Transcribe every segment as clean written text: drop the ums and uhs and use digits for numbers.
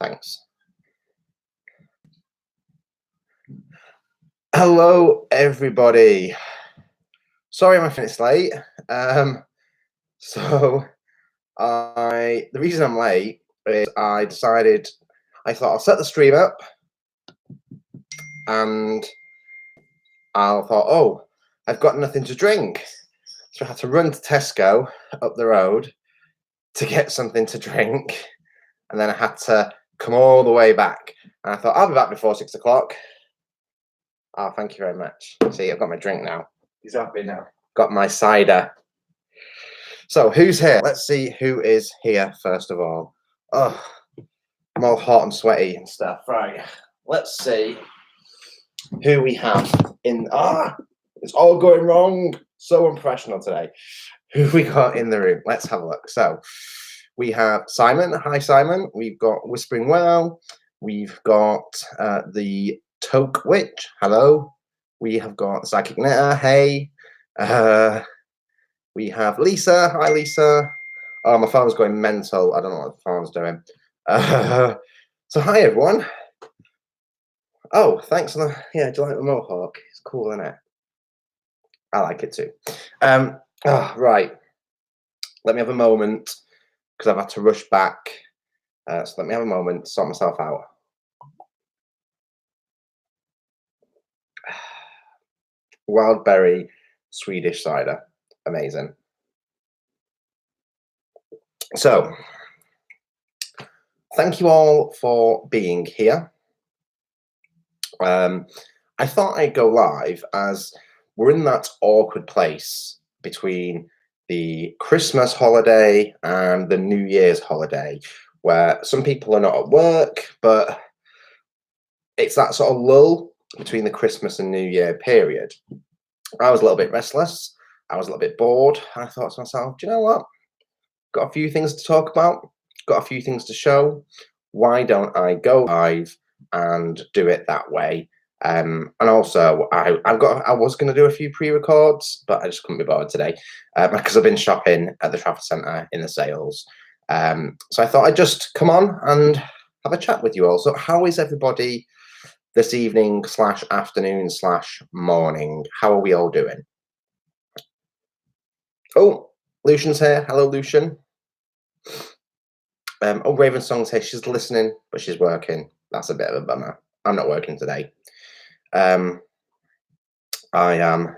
Thanks. Hello, everybody. Sorry I'm a few minutes late. Um, so the reason I'm late is I thought I'll set the stream up and I thought, oh, I've got nothing to drink. So I had to run to Tesco up the road to get something to drink. And then I had to come all the way back. And I thought, I'll be back before 6 o'clock. Oh, thank you very much. See, I've got my drink now. He's happy now. Got my cider. So who's here? Let's see who is here first of all. Oh, I'm all hot and sweaty and stuff. Right. Let's see who we have in. It's all going wrong. So unprofessional today. Who we got in the room? Let's have a look. So we have Simon. Hi, Simon. We've got Whispering Well. We've got the Toke Witch. Hello. We have got Psychic Knitter. Hey. We have Lisa. Hi, Lisa. Oh, my phone's going mental. I don't know what the phone's doing. So hi, everyone. Oh, thanks. Yeah, do you like the mohawk? It's cool, isn't it? I like it too. Right. Let me have a moment because I've had to rush back. So let me have a moment to sort myself out. Wild berry Swedish cider. Amazing. So, thank you all for being here. I thought I'd go live as we're in that awkward place between the Christmas holiday and the New Year's holiday, where some people are not at work, but it's that sort of lull between the Christmas and New Year period. I was a little bit restless. I was a little bit bored. And I thought to myself, do you know what? Got a few things to talk about, got a few things to show. Why don't I go live and do it that way? And also, I was going to do a few pre-records, but I just couldn't be bothered today because I've been shopping at the Trafford Centre in the sales. So I thought I'd just come on and have a chat with you all. So how is everybody this evening / afternoon / morning? How are we all doing? Oh, Lucian's here. Hello, Lucian. Oh, Raven Song says she's listening, but she's working. That's a bit of a bummer. I'm not working today. I am.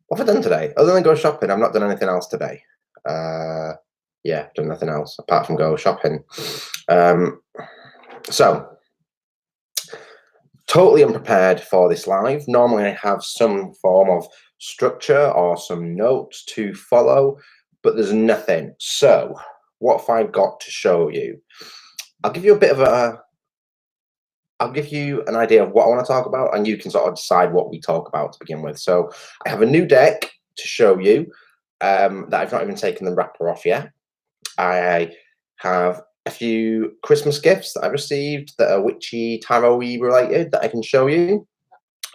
What have I done today? Other than go shopping, I've not done anything else today. Yeah, done nothing else apart from go shopping. So, totally unprepared for this live. Normally, I have some form of structure or some notes to follow, but there's nothing. So, what have I got to show you? I'll give you a bit of I'll give you an idea of what I want to talk about, and you can sort of decide what we talk about to begin with. So I have a new deck to show you that I've not even taken the wrapper off yet. I have a few Christmas gifts that I received that are witchy, tarot-y related that I can show you.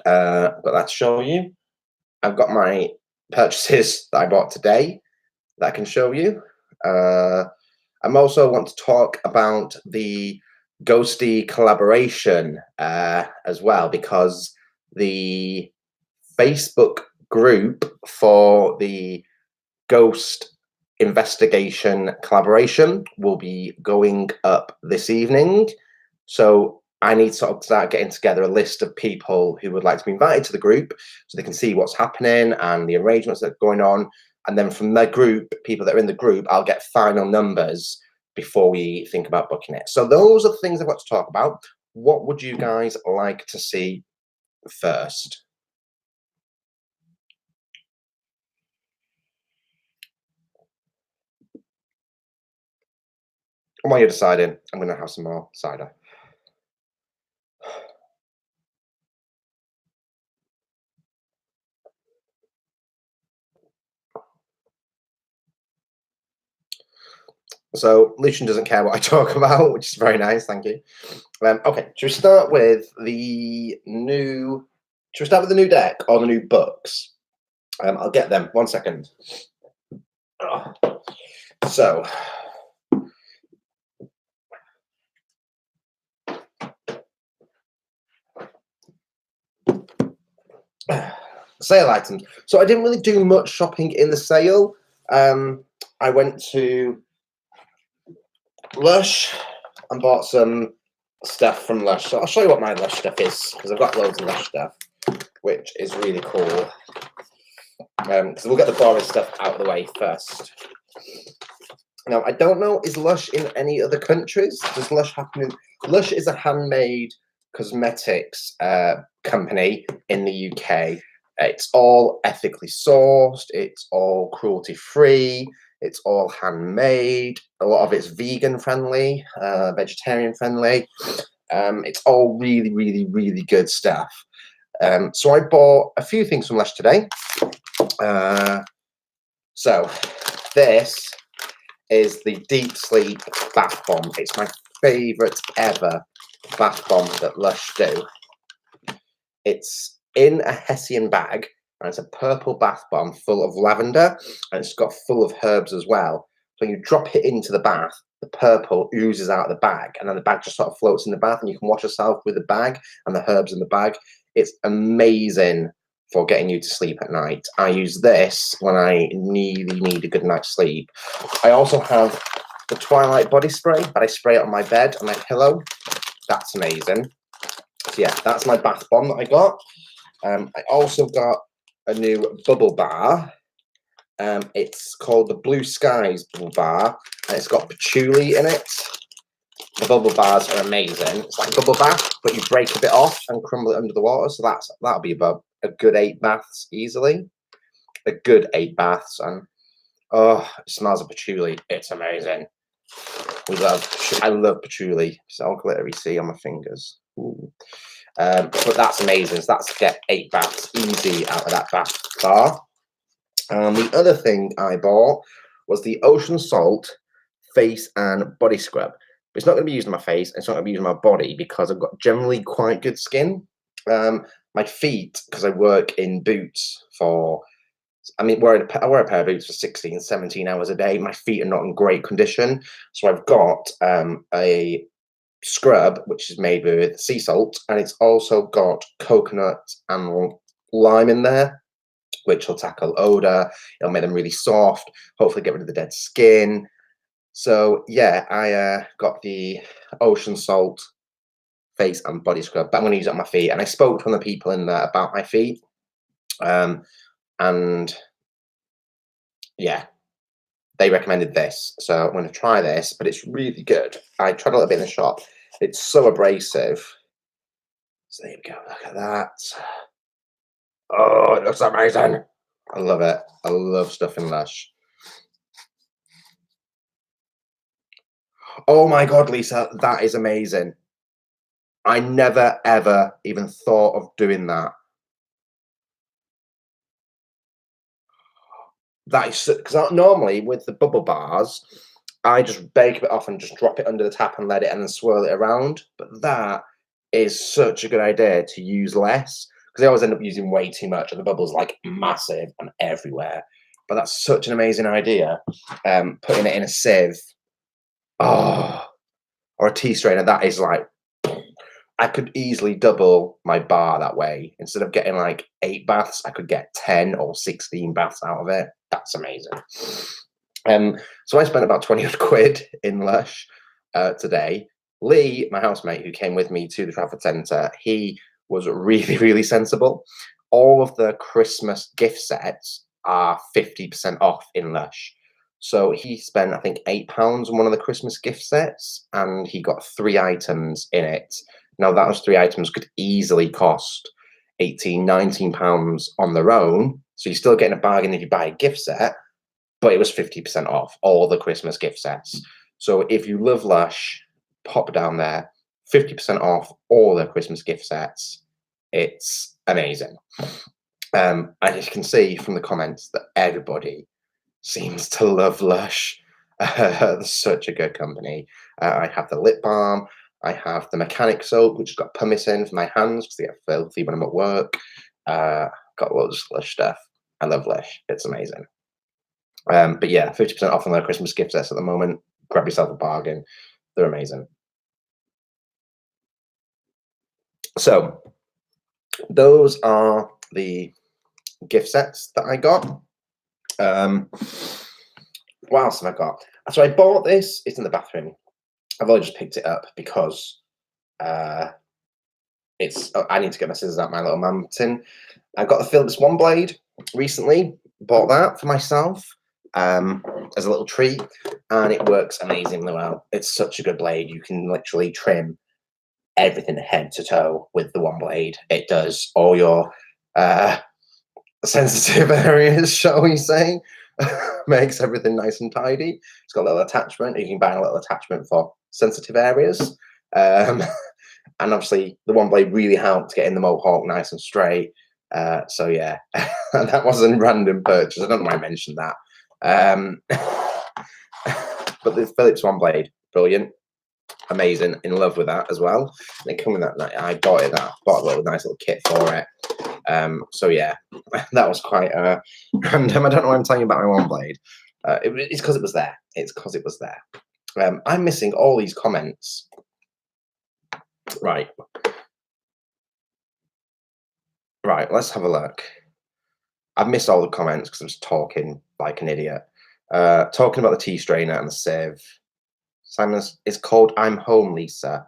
I've got that to show you. I've got my purchases that I bought today that I can show you. I'm also want to talk about the Ghosty collaboration as well, because the Facebook group for the Ghost investigation collaboration will be going up this evening. So I need to sort of start getting together a list of people who would like to be invited to the group so they can see what's happening and the arrangements that are going on. And then from the group, people that are in the group, I'll get final numbers before we think about booking it. So those are the things I've got to talk about. What would you guys like to see first? And while you're deciding, I'm going to have some more cider. So Lucian doesn't care what I talk about, which is very nice. Thank you. Okay, should we start with the new? Should we start with the new deck or the new books? I'll get them. 1 second. So sale items. So I didn't really do much shopping in the sale. I went to Lush and bought some stuff from Lush. So I'll show you what my Lush stuff is, because I've got loads of Lush stuff, which is really cool. So we'll get the boring stuff out of the way first. Now, I don't know, is Lush in any other countries? Does Lush happen in... Lush is a handmade cosmetics company in the UK. It's all ethically sourced. It's all cruelty-free. It's all handmade. A lot of it's vegan-friendly, vegetarian-friendly. It's all really, really, really good stuff. So I bought a few things from Lush today. So this is the Deep Sleep Bath Bomb. It's my favourite ever bath bomb that Lush do. It's in a Hessian bag, and it's a purple bath bomb full of lavender, and it's got full of herbs as well. So you drop it into the bath, the purple oozes out of the bag, and then the bag just sort of floats in the bath, and you can wash yourself with the bag and the herbs in the bag. It's amazing for getting you to sleep at night. I use this when I really need a good night's sleep. I also have the Twilight body spray that I spray on my bed, on my pillow. That's amazing. So yeah, that's my bath bomb that I got. I also got a new bubble bar. It's called the Blue Skies bubble bar, and it's got patchouli in it. The bubble bars are amazing. It's like bubble bath, but you break a bit off and crumble it under the water. So that'll be about a good 8 baths easily. A good 8 baths, and oh, it smells of patchouli. It's amazing. I love patchouli. It's all glittery, see on my fingers. Ooh. But that's amazing. So that's to get 8 baths easy out of that bath bar. The other thing I bought was the Ocean Salt face and body scrub. But it's not going to be used on my face. It's not going to be used on my body because I've got generally quite good skin. My feet, because I work in boots for, I wear a pair of boots for 16, 17 hours a day. My feet are not in great condition. So I've got a scrub, which is made with sea salt, and it's also got coconut and lime in there, which will tackle odor. It'll make them really soft, hopefully get rid of the dead skin. So yeah, I got the Ocean Salt face and body scrub, but I'm going to use it on my feet. And I spoke to one of the people in there about my feet, and yeah, they recommended this, so I'm going to try this. But it's really good. I tried a little bit in the shop. It's so abrasive. So there we go. Look at that. Oh, it looks amazing. I love it. I love stuff in Lush. Oh my God, Lisa, that is amazing. I never, ever even thought of doing that. That is because normally with the bubble bars, I just bake it off and just drop it under the tap and let it and then swirl it around. But that is such a good idea to use less, because I always end up using way too much and the bubbles like massive and everywhere. But that's such an amazing idea. Putting it in a sieve, oh, or a tea strainer, that is like, I could easily double my bar that way. Instead of getting like 8 baths, I could get 10 or 16 baths out of it. That's amazing. So I spent about 20 odd quid in Lush today. Lee, my housemate who came with me to the Trafford Centre, he was really, really sensible. All of the Christmas gift sets are 50% off in Lush. So he spent, I think, £8 on one of the Christmas gift sets, and he got 3 items in it. Now, those 3 items could easily cost £18, £19 on their own. So you're still getting a bargain if you buy a gift set, but it was 50% off all the Christmas gift sets. So if you love Lush, pop down there, 50% off all the Christmas gift sets. It's amazing. As you can see from the comments that everybody seems to love Lush. Such a good company. I have the lip balm. I have the mechanic soap, which has got pumice in for my hands because they get filthy when I'm at work. Got loads of Lush stuff. I love Lush. It's amazing. But yeah, 50% off on their Christmas gift sets at the moment. Grab yourself a bargain. They're amazing. So those are the gift sets that I got. What else have I got? So I bought this. It's in the bathroom. I've only just picked it up because it's. I need to get my scissors out my little man tin. I got the Philips One Blade recently. Bought that for myself as a little treat, and it works amazingly well. It's such a good blade. You can literally trim everything head to toe with the one blade. It does all your sensitive areas, shall we say. Makes everything nice and tidy. It's got a little attachment. You can buy a little attachment for sensitive areas. And obviously the one blade really helped getting the mohawk nice and straight. So yeah, that wasn't a random purchase. I don't know why I mentioned that. But the Philips One Blade, brilliant. Amazing, in love with that as well. They come with that. I bought a little nice little kit for it. So yeah, that was quite random. I don't know why I'm telling you about my one blade. It's because it was there. It's because it was there. I'm missing all these comments. Right. Let's have a look. I've missed all the comments because I'm just talking like an idiot. Talking about the tea strainer and the sieve. Simon's. It's called I'm Home, Lisa.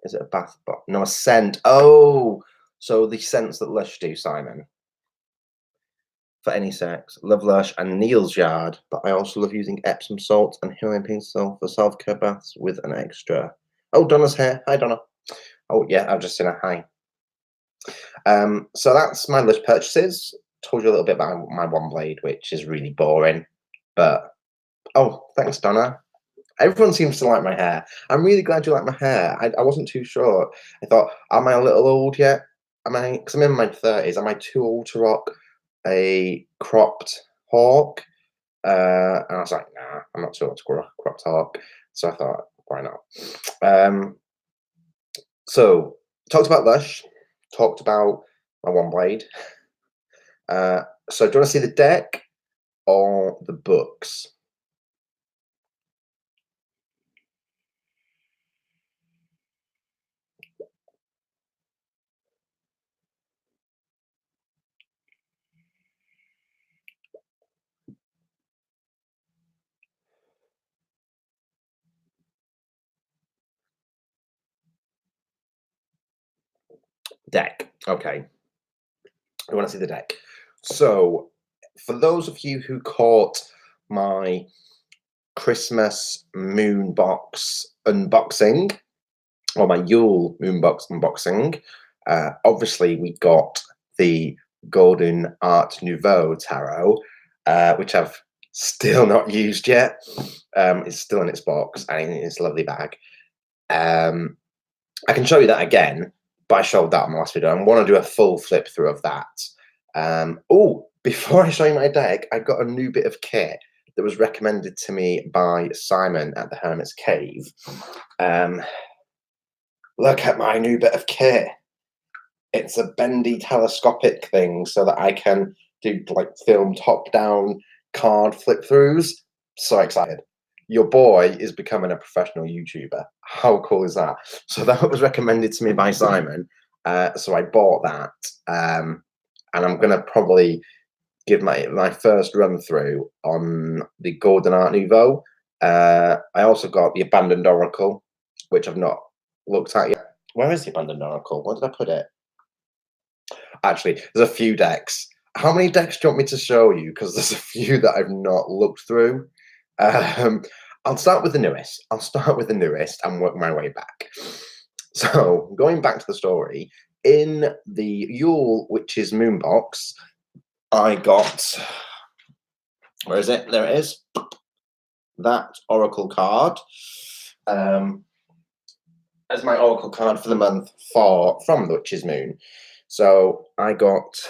Is it a bath bomb? No, a scent. Oh, so the scents that Lush do, Simon. For any sex, love Lush and Neil's Yard, but I also love using Epsom salt and Himalayan pink salt for self-care baths with an extra. Oh, Donna's here. Hi, Donna. Oh, yeah, I've just seen a hi. So that's my Lush purchases. Told you a little bit about my one blade, which is really boring, but oh, thanks, Donna. Everyone seems to like my hair. I'm really glad you like my hair. I wasn't too sure. I thought, am I a little old yet? Because I'm in my 30s. Am I too old to rock a cropped hawk? And I was like, nah, I'm not too old to rock a cropped hawk. So I thought, why not? So talked about Lush. Talked about my one blade. So do you want to see the deck or the books? Deck. Okay. I want to see the deck. So, for those of you who caught my Christmas moon box unboxing, or my Yule moon box unboxing, obviously we got the Golden Art Nouveau tarot, which I've still not used yet. It's still in its box and in its lovely bag. I can show you that again, but I showed that on my last video. I want to do a full flip through of that. Oh, before I show you my deck, I got a new bit of kit that was recommended to me by Simon at the Hermit's Cave. Look at my new bit of kit. It's a bendy telescopic thing so that I can do like film top-down card flip-throughs. So excited. Your boy is becoming a professional YouTuber. How cool is that? So that was recommended to me by Simon. So I bought that. And I'm going to probably give my first run through on the Golden Art Nouveau. I also got the Abandoned Oracle, which I've not looked at yet. Where is the Abandoned Oracle? Where did I put it? Actually, there's a few decks. How many decks do you want me to show you? Because there's a few that I've not looked through. I'll start with the newest. And work my way back. So, going back to the story, in the Yule Witch's Moonbox, I got, where is it? There it is. That Oracle card. As my Oracle card for the month from the Witch's Moon. So I got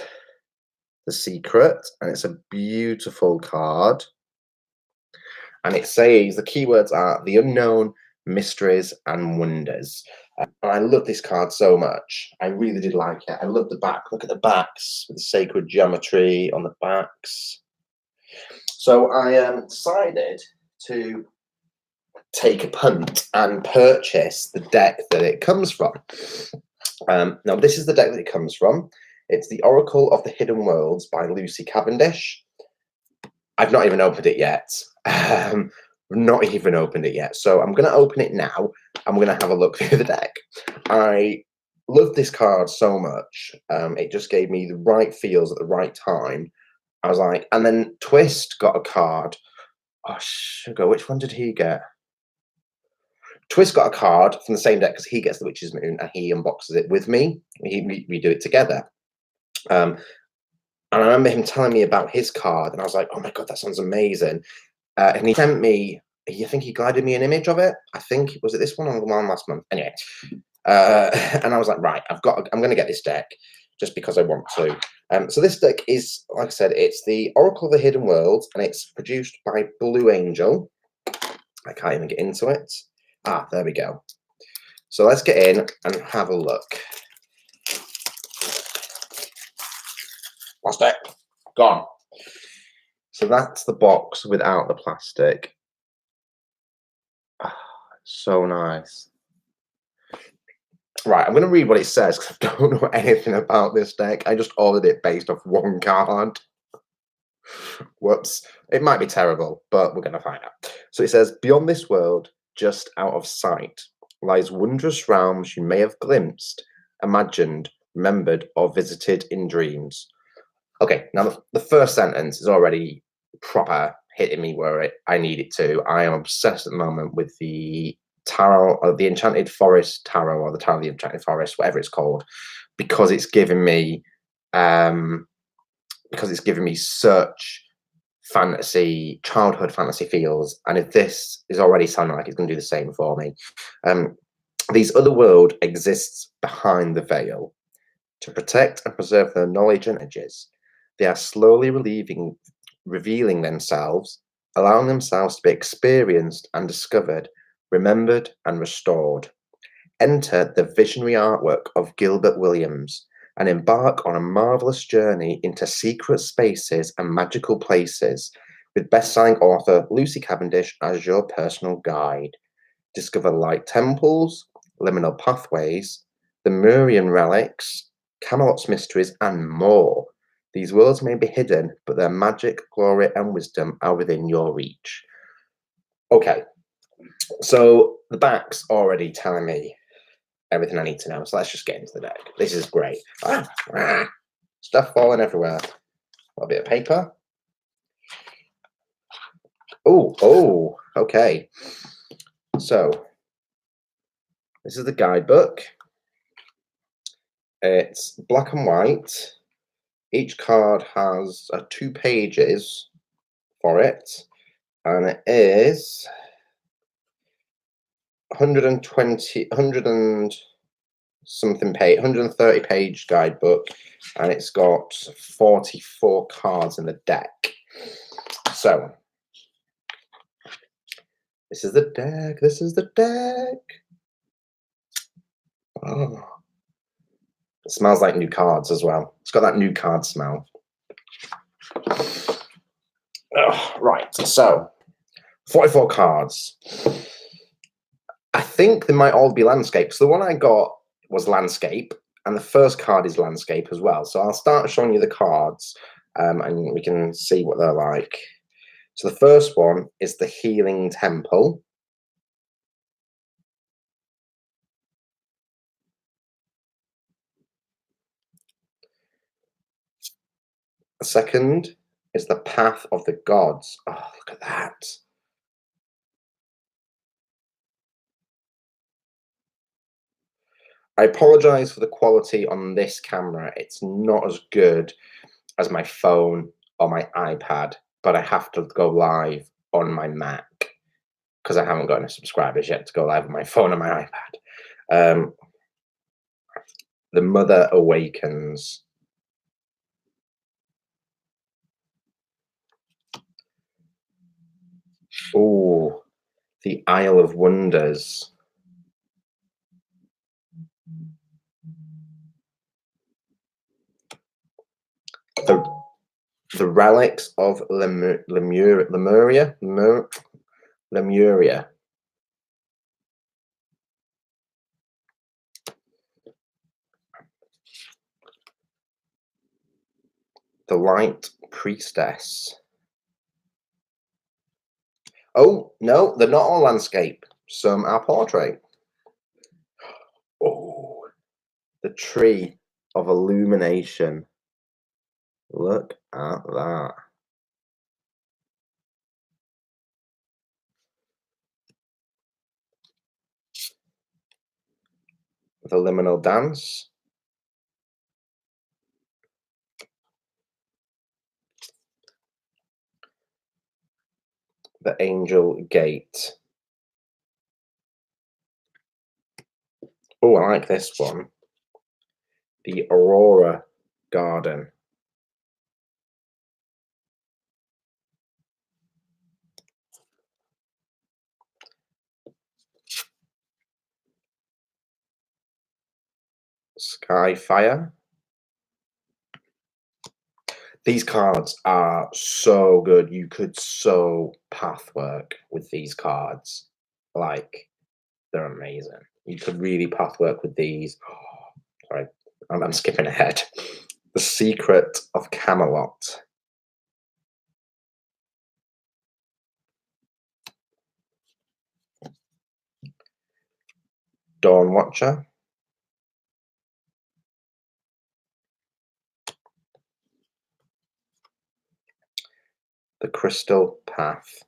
The Secret, and it's a beautiful card. And it says the keywords are the unknown, mysteries, and wonders. And I love this card so much. I really did like it. I love the back. Look at the backs with the sacred geometry on the backs. So I decided to take a punt and purchase the deck that it comes from. Now, this is the deck that it comes from. It's The Oracle of the Hidden Worlds by Lucy Cavendish. I've not even opened it yet. Not even opened it yet. So I'm going to open it now. I'm going to have a look through the deck. I love this card so much. It just gave me the right feels at the right time. I was like, and then Twist got a card. Oh, sugar, which one did he get? Twist got a card from the same deck because he gets the Witch's Moon and he unboxes it with me. We do it together. And I remember him telling me about his card, and I was like, oh my God, that sounds amazing. And he sent me, I think he guided me an image of it. I think, was it this one or the one last month? Anyway, and I was like, right, I'm going to get this deck just because I want to. So this deck is, like I said, it's the Oracle of the Hidden Worlds, and it's produced by Blue Angel. I can't even get into it. Ah, there we go. So let's get in and have a look. Plastic, gone. So that's the box without the plastic. Oh, so nice. Right, I'm going to read what it says because I don't know anything about this deck. I just ordered it based off one card. Whoops. It might be terrible, but we're going to find out. So it says, beyond this world, just out of sight, lies wondrous realms you may have glimpsed, imagined, remembered, or visited in dreams. Okay, now the first sentence is already proper hitting me where I need it to. I am obsessed at the moment with the tarot, or the Enchanted Forest tarot, or the Tarot of the Enchanted Forest, whatever it's called, because it's giving me such fantasy, childhood fantasy feels, and if this is already sounding like it's going to do the same for me. These other world exists behind the veil to protect and preserve their knowledge and edges. They are slowly revealing themselves, allowing themselves to be experienced and discovered, remembered and restored. Enter the visionary artwork of Gilbert Williams and embark on a marvelous journey into secret spaces and magical places with best-selling author Lucy Cavendish as your personal guide. Discover light temples, liminal pathways, the Murian relics, Camelot's mysteries, and more. These worlds may be hidden, but their magic, glory, and wisdom are within your reach. Okay, so the back's already telling me everything I need to know, so let's just get into the deck. This is great. Stuff falling everywhere. A bit of paper. Oh, okay. So, this is the guidebook. It's black and white. Each card has 2 pages for it, and it is 130 page guidebook, and it's got 44 cards in the deck. So this is the deck. This is the deck. Oh, it smells like new cards as well. It's got that new card smell. Oh, right, so 44 cards. I think they might all be landscapes. The one I got was landscape, and the first card is landscape as well. So I'll start showing you the cards, and we can see what they're like. So the first one is the Healing Temple. The second is the Path of the Gods. Oh, look at that. I apologize for the quality on this camera. It's not as good as my phone or my iPad, but I have to go live on my Mac because I haven't got enough subscribers yet to go live on my phone and my iPad. The Mother Awakens. Oh, the Isle of Wonders. The Relics of Lemuria. The Light Priestess. Oh, no, they're not all landscape. Some are portrait. Oh, the Tree of Illumination. Look at that. The Liminal Dance. The Angel Gate. Oh, I like this one. The Aurora Garden. Skyfire. These cards are so good. You could so pathwork with these cards. Like, they're amazing. You could really pathwork with these. Sorry, I'm skipping ahead. The Secret of Camelot. Dawn Watcher. The Crystal Path.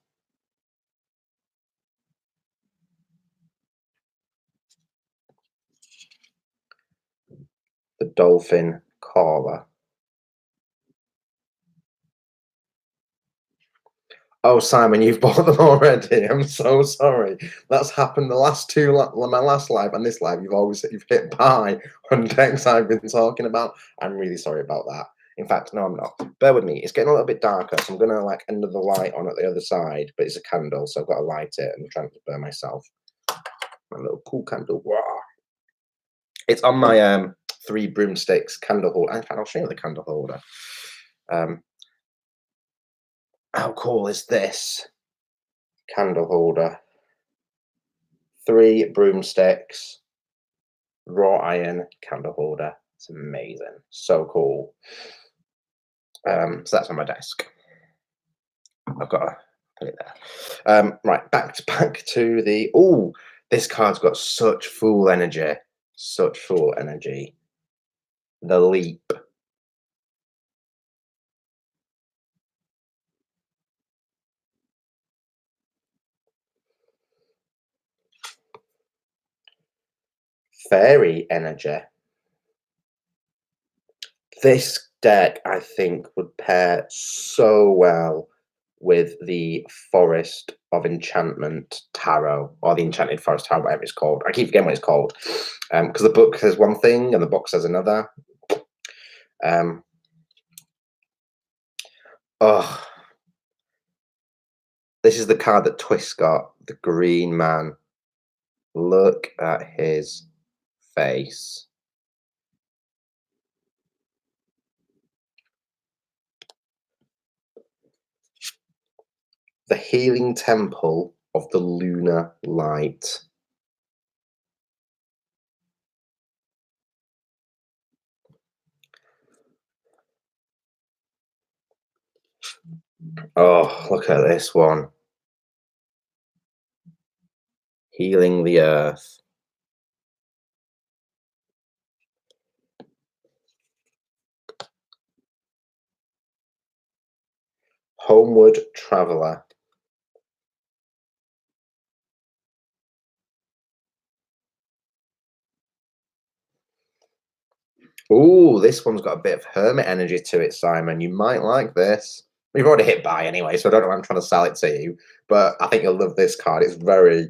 The Dolphin Caller. Oh, Simon, you've bought them already. I'm so sorry. That's happened the last two, my last live and this live. You've hit buy on decks I've been talking about. I'm really sorry about that. In fact, no, I'm not. Bear with me. It's getting a little bit darker, so I'm gonna like end the light on at the other side. But it's a candle, so I've got to light it and try not to burn myself. My little cool candle. Wow. It's on my three broomsticks candle holder. In fact, I'll show you the candle holder. How cool is this candle holder? 3 broomsticks, raw iron candle holder. It's amazing. So cool. So that's on my desk. I've got to put it there. Right, back to the. Oh, this card's got such full energy. Such full energy. The Leap. Fairy energy. This deck, I think, would pair so well with the Forest of Enchantment Tarot, or the Enchanted Forest Tarot, whatever it's called. I keep forgetting what it's called, because the book says one thing and the box says another. Oh, this is the card that Twist got, the Green Man. Look at his face. The Healing Temple of the Lunar Light. Oh, look at this one. Healing the Earth. Homeward Traveller. Oh, this one's got a bit of hermit energy to it, Simon. You might like this. We've already hit buy anyway, so I don't know why I'm trying to sell it to you. But I think you'll love this card. It's very,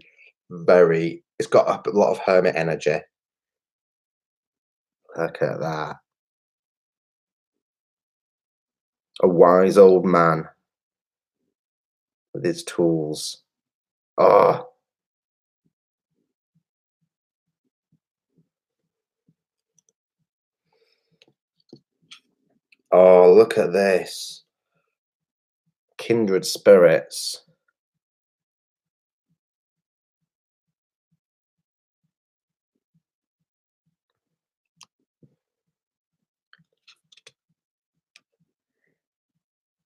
very. It's got a lot of hermit energy. Look at that. A wise old man with his tools. Oh, oh, look at this. Kindred spirits.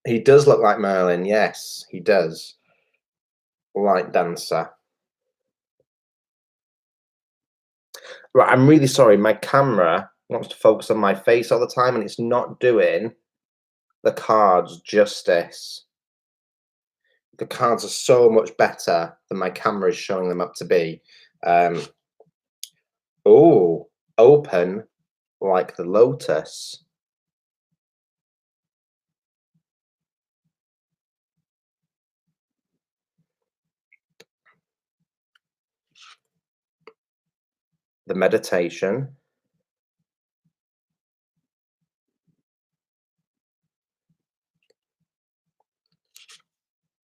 He does look like Merlin, yes, he does. Light dancer. Right, I'm really sorry, my camera wants to focus on my face all the time, and it's not doing the cards justice. The cards are so much better than my camera is showing them up to be. Um, oh, open like the lotus. The meditation.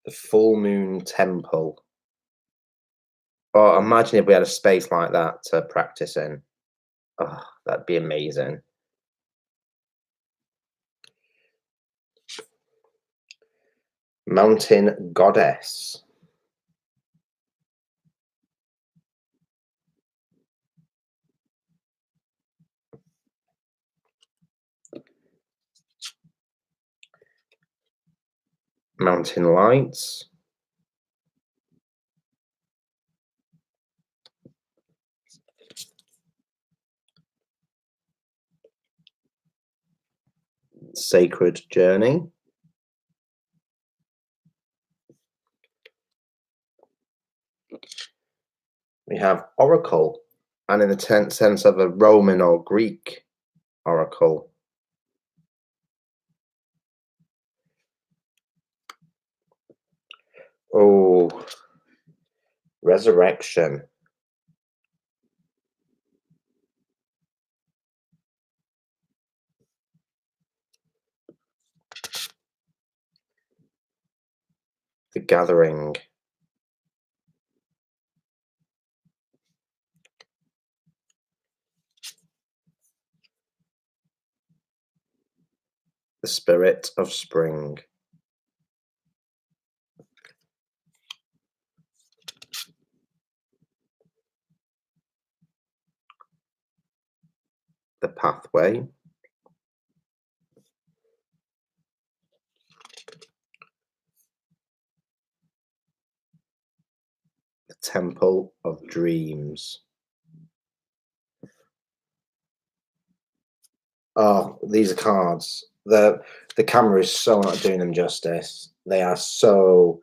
The full moon temple. Oh, imagine if we had a space like that to practice in. Oh, that'd be amazing. Mountain goddess. Mountain lights. Sacred journey. We have oracle, and in the sense of a Roman or Greek oracle. Oh, resurrection. The gathering. The spirit of spring. The pathway. The temple of dreams. Oh, these are cards. The camera is so not doing them justice. They are so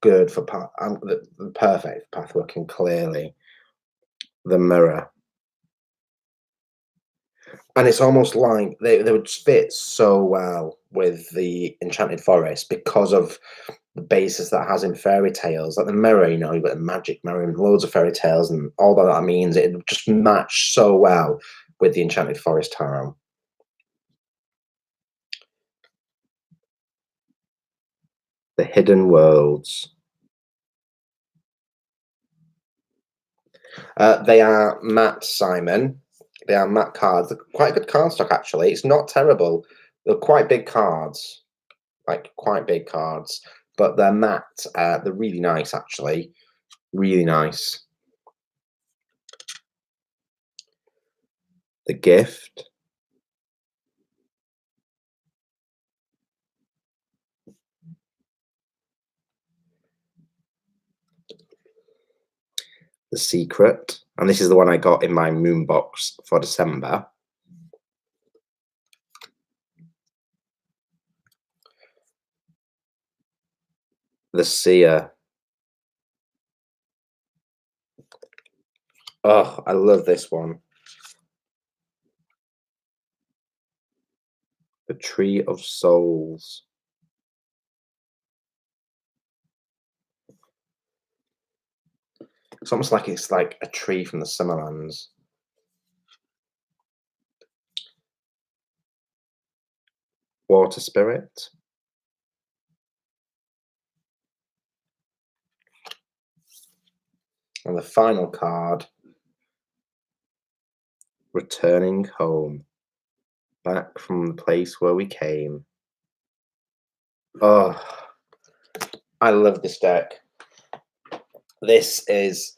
good for the perfect path working clearly. The mirror. And it's almost like they would fit so well with the Enchanted Forest because of the basis that has in fairy tales. Like the mirror, you've got the magic mirror and loads of fairy tales and all that means. It would just match so well with the Enchanted Forest tarot. The hidden worlds. They are matte, Simon. They are matte cards. They're quite a good card stock, actually. It's not terrible. They're quite big cards, like quite big cards, but they're matte. They're really nice, actually. Really nice. The gift. The secret. And this is the one I got in my moon box for December. The seer. Oh, I love this one. The tree of souls. It's almost like it's like a tree from the Summerlands. Water spirit. And the final card, returning home, back from the place where we came. Oh, I love this deck. This is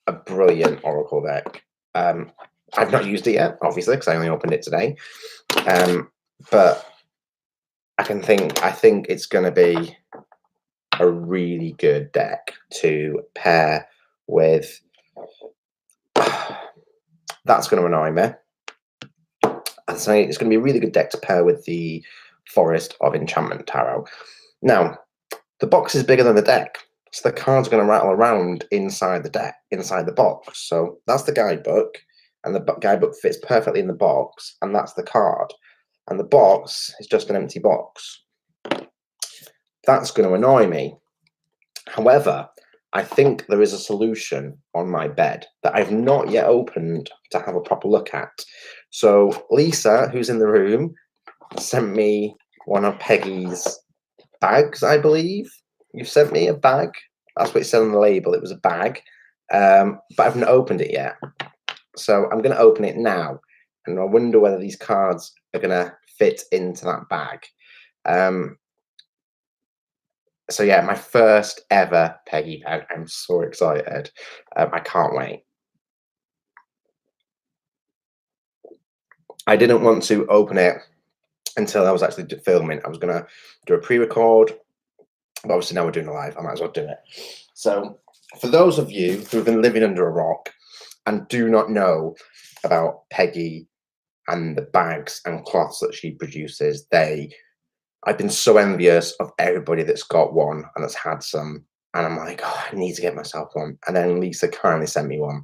a brilliant Oracle deck. I've not used it yet, obviously, because I only opened it today. But I think it's going to be a really good deck to pair with. That's going to annoy me. I'd say it's going to be a really good deck to pair with the Forest of Enchantment Tarot. Now, the box is bigger than the deck, so the cards are going to rattle around inside the deck, inside the box. So that's the guidebook, and the guidebook fits perfectly in the box, and that's the card. And the box is just an empty box. That's going to annoy me. However, I think there is a solution on my bed that I've not yet opened to have a proper look at. So Lisa, who's in the room, sent me one of Peggy's bags, I believe. You sent me a bag. That's what it said on the label. It was a bag. But I've not opened it yet. So I'm going to open it now. And I wonder whether these cards are going to fit into that bag. So yeah, my first ever Peggy bag. I'm so excited. I can't wait. I didn't want to open it until I was actually filming. I was going to do a pre-record, but obviously now we're doing a live. I might as well do it. So for those of you who have been living under a rock and do not know about Peggy and the bags and cloths that she produces, I've been so envious of everybody that's got one and that's had some. And I'm like, oh, I need to get myself one. And then Lisa kindly sent me one,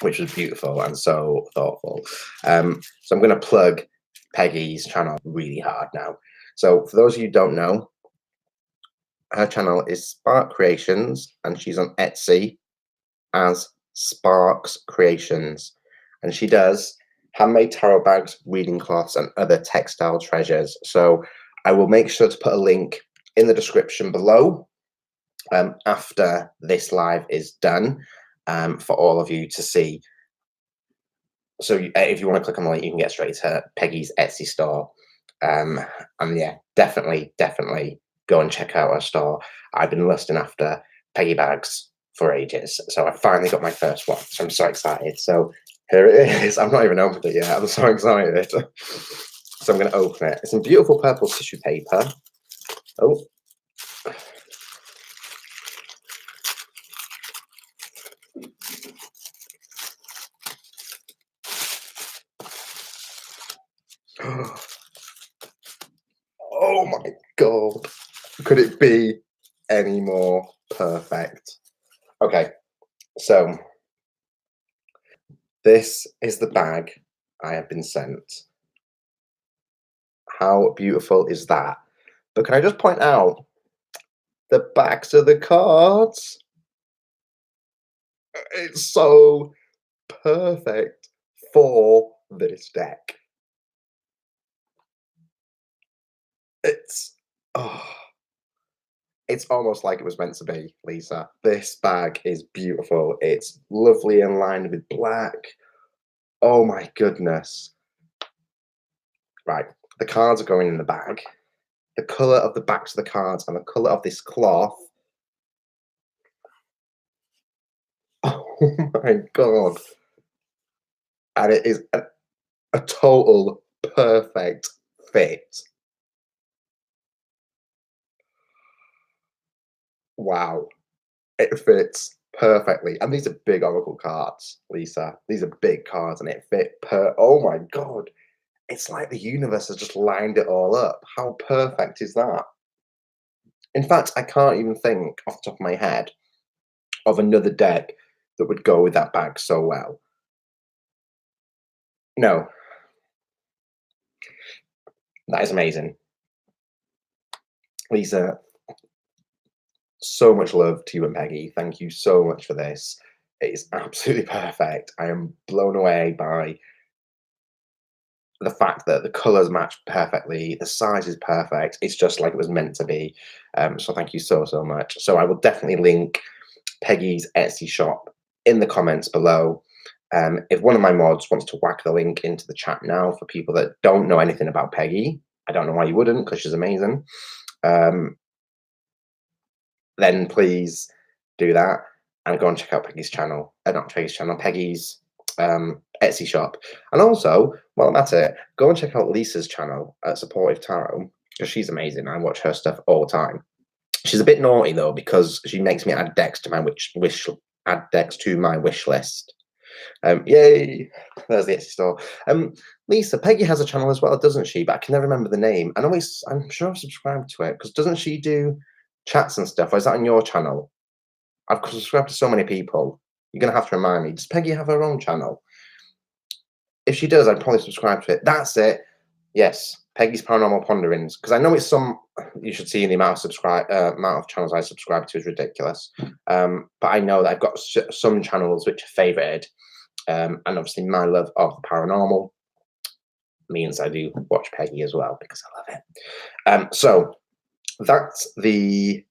which was beautiful and so thoughtful. So I'm going to plug Peggy's channel really hard now. So for those of you who don't know, her channel is Spark Creations, and she's on Etsy as Sparks Creations. And she does handmade tarot bags, reading cloths, and other textile treasures. So I will make sure to put a link in the description below after this live is done for all of you to see. So if you want to click on the link, you can get straight to Peggy's Etsy store. And yeah, definitely go and check out her store. I've been lusting after Peggy bags for ages. So I finally got my first one. So I'm so excited. So here it is. I'm not even opened it yet. I'm so excited. So I'm going to open it. It's some beautiful purple tissue paper. Oh. Oh my God. Could it be any more perfect? Okay. So this is the bag I have been sent. How beautiful is that? But can I just point out the backs of the cards? It's so perfect for this deck. It's it's almost like it was meant to be, Lisa. This bag is beautiful. It's lovely and lined with black. Oh my goodness. Right, the cards are going in the bag. The colour of the backs of the cards and the colour of this cloth. Oh my God. And it is a total perfect fit. Wow. It fits perfectly. And these are big oracle cards, Lisa. These are big cards and it fit oh my God. It's like the universe has just lined it all up. How perfect is that? In fact, I can't even think off the top of my head of another deck that would go with that bag so well. No. That is amazing. Lisa, so much love to you and Peggy. Thank you so much for this. It is absolutely perfect. I am blown away by the fact that the colors match perfectly, the size is perfect. It's just like it was meant to be. So thank you so much. So I will definitely link Peggy's Etsy shop in the comments below. If one of my mods wants to whack the link into the chat now for people that don't know anything about Peggy, I don't know why you wouldn't, because she's amazing. Then please do that and go and check out Peggy's channel. Not Peggy's channel, Peggy's Etsy shop. And also, while I'm at it, go and check out Lisa's channel at Supportive Tarot. because she's amazing. I watch her stuff all the time. She's a bit naughty though because she makes me add decks to my wish list. Yay! There's the Etsy store. Lisa, Peggy has a channel as well, doesn't she? But I can never remember the name. And I'm sure I've subscribed to it because doesn't she do chats and stuff? Or is that on your channel? I've subscribed to so many people. You're gonna have to remind me. Does Peggy have her own channel? If she does, I'd probably subscribe to it. That's it. Yes, Peggy's Paranormal Ponderings. Because I know it's some. You should see the amount of channels I subscribe to is ridiculous. But I know that I've got some channels which are favoured, and obviously my love of the paranormal means I do watch Peggy as well because I love it. So that's the.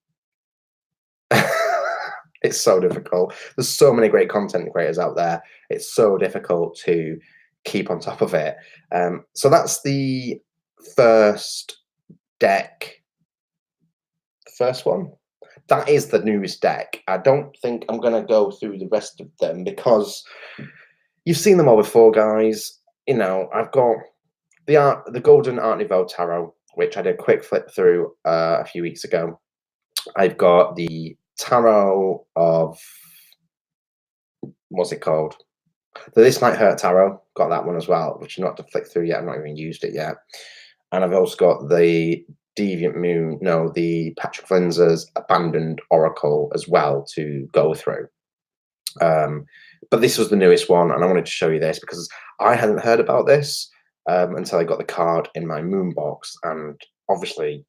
It's so difficult. There's so many great content creators out there. It's so difficult to keep on top of it. So that's the first deck. The first one. That is the newest deck. I don't think I'm going to go through the rest of them because you've seen them all before, guys. You know, I've got the Golden Art Nouveau Tarot, which I did a quick flip through a few weeks ago. I've got the Tarot of, what's it called? The This Might Hurt Tarot. Got that one as well, which I'm not to flick through yet. I've not even used it yet. And I've also got the Deviant Moon, no, the Patrick Flinzer's Abandoned Oracle as well to go through. But this was the newest one, and I wanted to show you this because I hadn't heard about this until I got the card in my moon box. And obviously,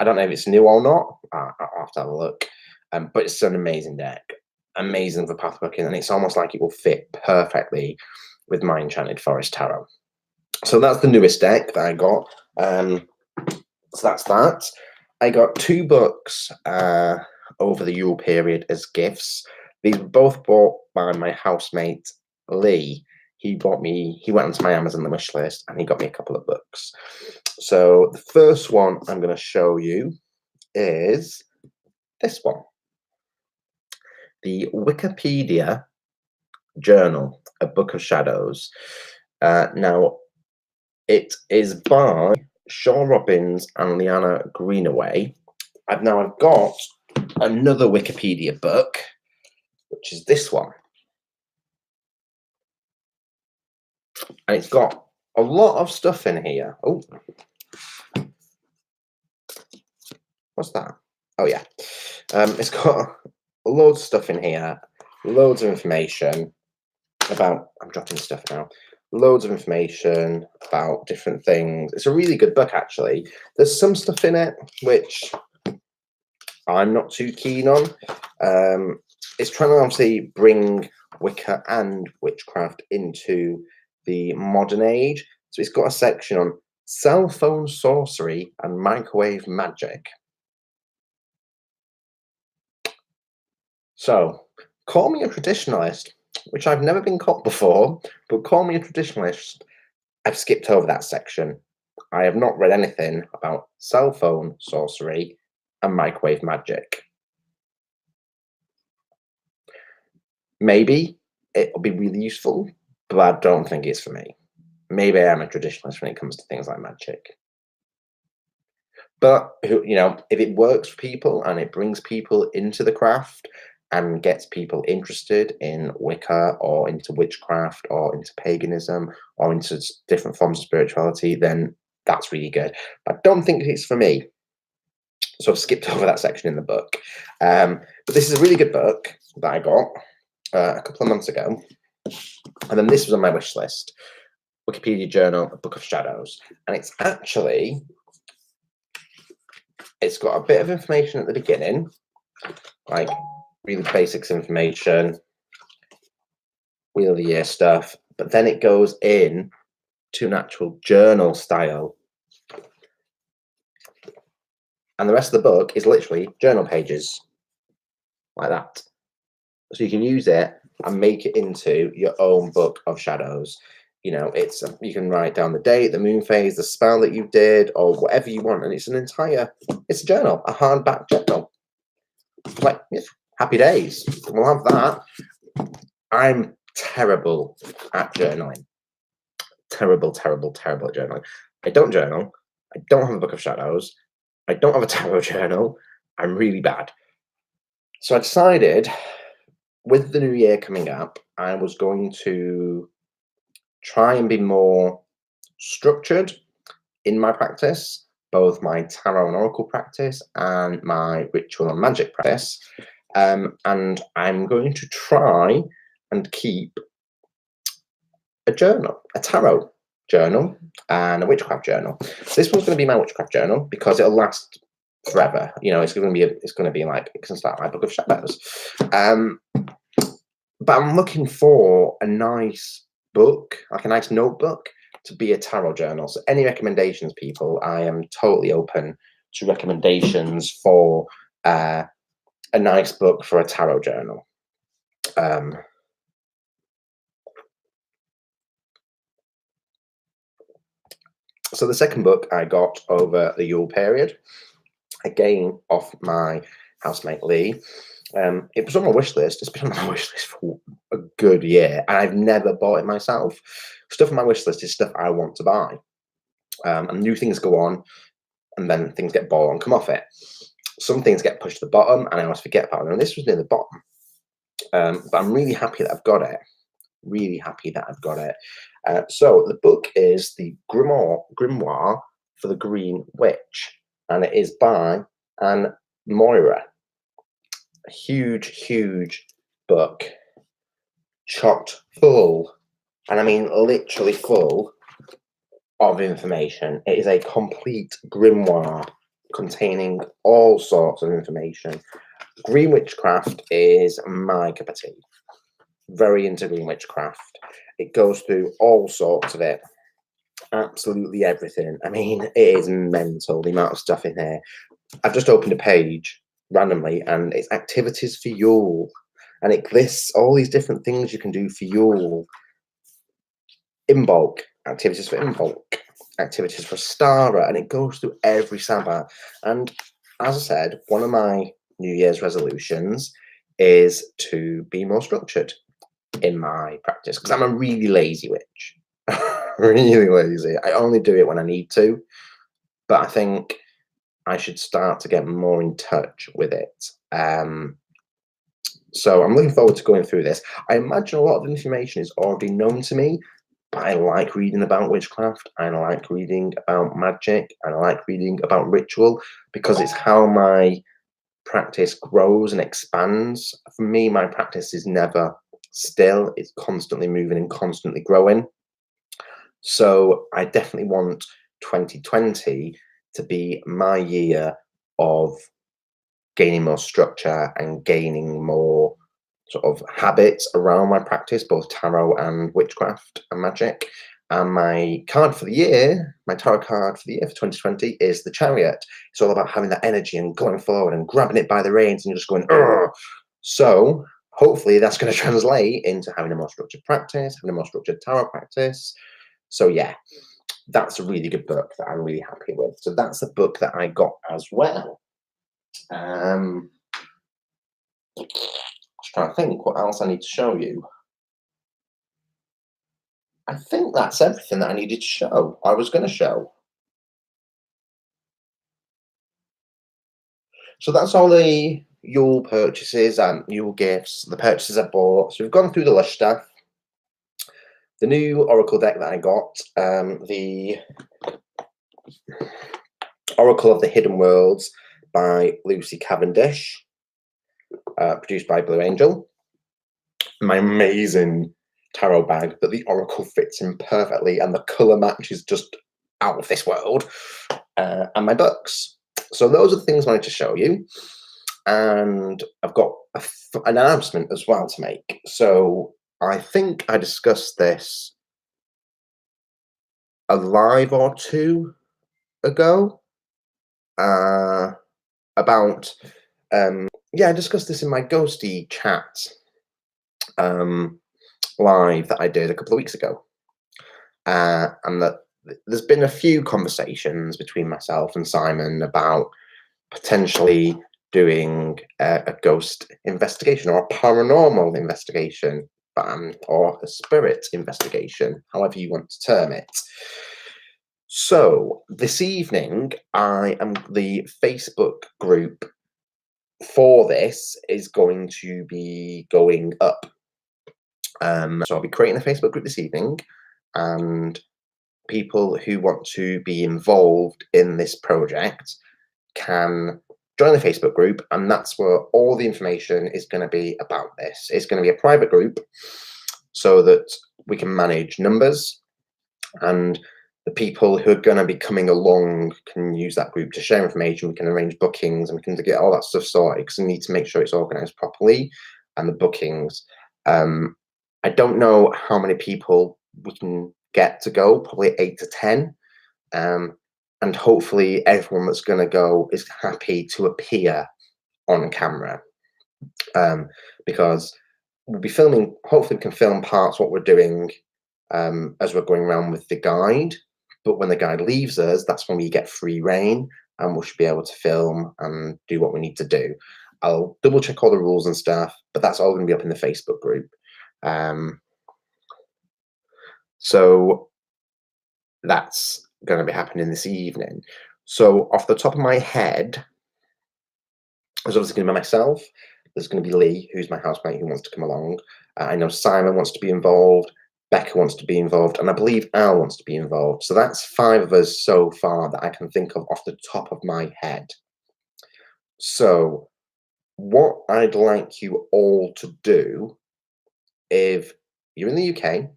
I don't know if it's new or not. I'll have to have a look. But it's an amazing deck. Amazing for path booking, and it's almost like it will fit perfectly with my Enchanted Forest Tarot. So that's the newest deck that I got. So that's that. I got 2 books over the Yule period as gifts. These were both bought by my housemate Lee. He went onto my Amazon wish list and he got me a couple of books. So the first one I'm going to show you is this one. The Wikipedia Journal, A Book of Shadows. Now, it is by Sean Robbins and Leanna Greenaway. I've got another Wikipedia book, which is this one. And it's got a lot of stuff in here. Oh, what's that? Oh, yeah. It's got loads of stuff in here, loads of information about, I'm dropping stuff now, loads of information about different things. It's a really good book, actually. There's some stuff in it which I'm not too keen on. It's trying to obviously bring Wicca and witchcraft into the modern age. So it's got a section on cell phone sorcery and microwave magic. So, call me a traditionalist, which I've never been called before, but call me a traditionalist. I've skipped over that section. I have not read anything about cell phone sorcery and microwave magic. Maybe it'll be really useful, but I don't think it's for me. Maybe I am a traditionalist when it comes to things like magic. But, you know, if it works for people and it brings people into the craft and gets people interested in Wicca or into witchcraft or into paganism or into different forms of spirituality, then that's really good. But I don't think it's for me. So I've skipped over that section in the book. But this is a really good book that I got a couple of months ago. And then this was on my wish list. Wikipedia Journal, A Book of Shadows. And it's actually, it's got a bit of information at the beginning, like really basics information, Wheel of the Year stuff, but then it goes in to an actual journal style. And the rest of the book is literally journal pages, like that. So you can use it and make it into your own book of shadows. You know, you can write down the date, the moon phase, the spell that you did, or whatever you want. And it's a journal, a hardback journal. Like, yeah, happy days. We'll have that. I'm terrible at journaling. Terrible at journaling. I don't journal. I don't have a book of shadows. I don't have a tarot journal. I'm really bad. So I decided, with the new year coming up, I was going to try and be more structured in my practice, both my tarot and oracle practice and my ritual and magic practice. And I'm going to try and keep a journal, a tarot journal, and a witchcraft journal. This one's going to be my witchcraft journal because it'll last forever. You know, it's going to be like it can start my book of shadows. But I'm looking for a nice book, like a nice notebook, to be a tarot journal. So any recommendations, people? I am totally open to recommendations for a nice book for a tarot journal. So the second book I got over the Yule period, again off my housemate Lee. It was on my wish list. It's been on my wish list for a good year, and I've never bought it myself. Stuff on my wish list is stuff I want to buy, and new things go on, and then things get bought and come off it. Some things get pushed to the bottom, and I always forget about them. And this was near the bottom, but I'm really happy that I've got it. Really happy that I've got it. So the book is the Grimoire for the Green Witch, and it is by Anne Moira. A huge, huge book, chocked full, and I mean literally full of information. It is a complete grimoire containing all sorts of information. Green witchcraft is my cup of tea. Very into green witchcraft. It goes through all sorts of it. Absolutely everything. I mean, it is mental, the amount of stuff in here. I've just opened a page randomly, and it's activities for Yule. And it lists all these different things you can do for Yule. Imbolc, activities for Imbolc, activities for Stara, and it goes through every Sabbath. And as I said, one of my New Year's resolutions is to be more structured in my practice, because I'm a really lazy witch. Really lazy. I only do it when I need to, but I think I should start to get more in touch with it. So I'm looking forward to going through this. I imagine a lot of the information is already known to me, but I like reading about witchcraft, I like reading about magic, and I like reading about ritual, because it's how my practice grows and expands. For me, my practice is never still, it's constantly moving and constantly growing. So I definitely want 2020 to be my year of gaining more structure and gaining more sort of habits around my practice, both tarot and witchcraft and magic. And my card for the year, my tarot card for the year for 2020 is the Chariot. It's all about having that energy and going forward and grabbing it by the reins and you're just going, "Ugh." So hopefully that's going to translate into having a more structured practice, having a more structured tarot practice. So yeah, that's a really good book that I'm really happy with. So that's the book that I got as well. Just trying to think what else I need to show you. I think that's everything that I needed to show. I was going to show. So that's all the Yule purchases and Yule gifts, the purchases I bought. So we've gone through the lush stuff. The new Oracle deck that I got, the Oracle of the Hidden Worlds by Lucy Cavendish, produced by Blue Angel. My amazing tarot bag that the Oracle fits in perfectly, and the colour match is just out of this world, and my books. So those are the things I wanted to show you. And I've got an announcement as well to make. So I think I discussed this a live or two ago about I discussed this in my ghosty chat live that I did a couple of weeks ago, and that there's been a few conversations between myself and Simon about potentially doing a ghost investigation or a paranormal investigation, or a spirit investigation, however you want to term it. So this evening, the Facebook group for this is going to be going up. So I'll be creating a Facebook group this evening, and people who want to be involved in this project can join the Facebook group, and that's where all the information is going to be about this. It's going to be a private group so that we can manage numbers, and the people who are going to be coming along can use that group to share information. We can arrange bookings and we can get all that stuff sorted because we need to make sure it's organized properly. And the bookings, I don't know how many people we can get to go, probably 8 to 10. And hopefully everyone that's going to go is happy to appear on camera, because we'll be filming. Hopefully we can film parts what we're doing as we're going around with the guide, but when the guide leaves us, that's when we get free reign and we should be able to film and do what we need to do. I'll double check all the rules and stuff, but that's all going to be up in the Facebook group. So that's going to be happening this evening. So off the top of my head, there's obviously going to be myself. There's going to be Lee, who's my housemate, who wants to come along. I know Simon wants to be involved. Becca wants to be involved, and I believe Al wants to be involved. So that's 5 of us so far that I can think of off the top of my head. So what I'd like you all to do, if you're in the UK,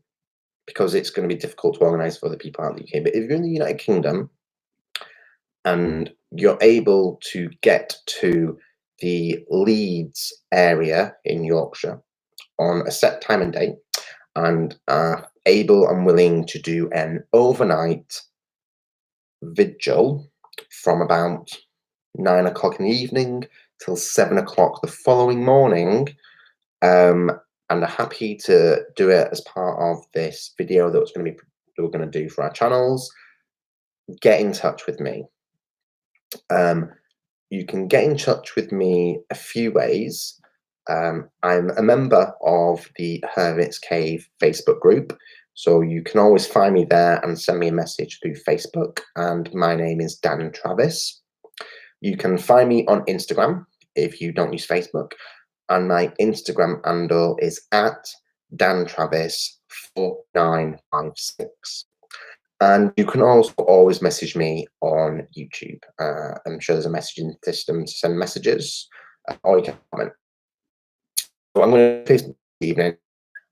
because it's going to be difficult to organise for other people out of the UK, but if you're in the United Kingdom and you're able to get to the Leeds area in Yorkshire on a set time and date, and are able and willing to do an overnight vigil from about 9 o'clock in the evening till 7 o'clock the following morning, and are happy to do it as part of this video that we're going to do for our channels, get in touch with me. You can get in touch with me a few ways. I'm a member of the Hermit's Cave Facebook group, so you can always find me there and send me a message through Facebook, and my name is Dan Travis. You can find me on Instagram if you don't use Facebook, and my Instagram handle is at dantravis4956. And you can also always message me on YouTube. I'm sure there's a messaging system to send messages, or you can comment. So I'm going to this evening,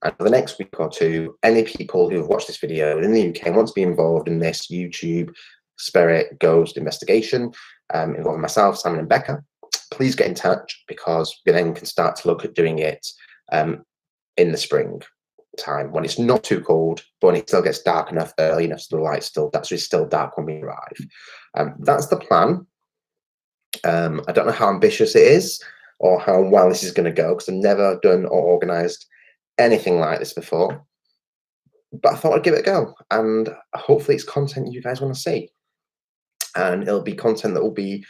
and for the next week or two, any people who have watched this video in the UK and want to be involved in this YouTube spirit ghost investigation, involving myself, Simon and Becca, please get in touch, because we then can start to look at doing it in the spring time when it's not too cold, but when it still gets dark enough, early enough, so the light's still dark when we arrive. That's the plan. I don't know how ambitious it is or how well this is going to go, because I've never done or organised anything like this before. But I thought I'd give it a go, and hopefully it's content you guys want to see. And it'll be content that will be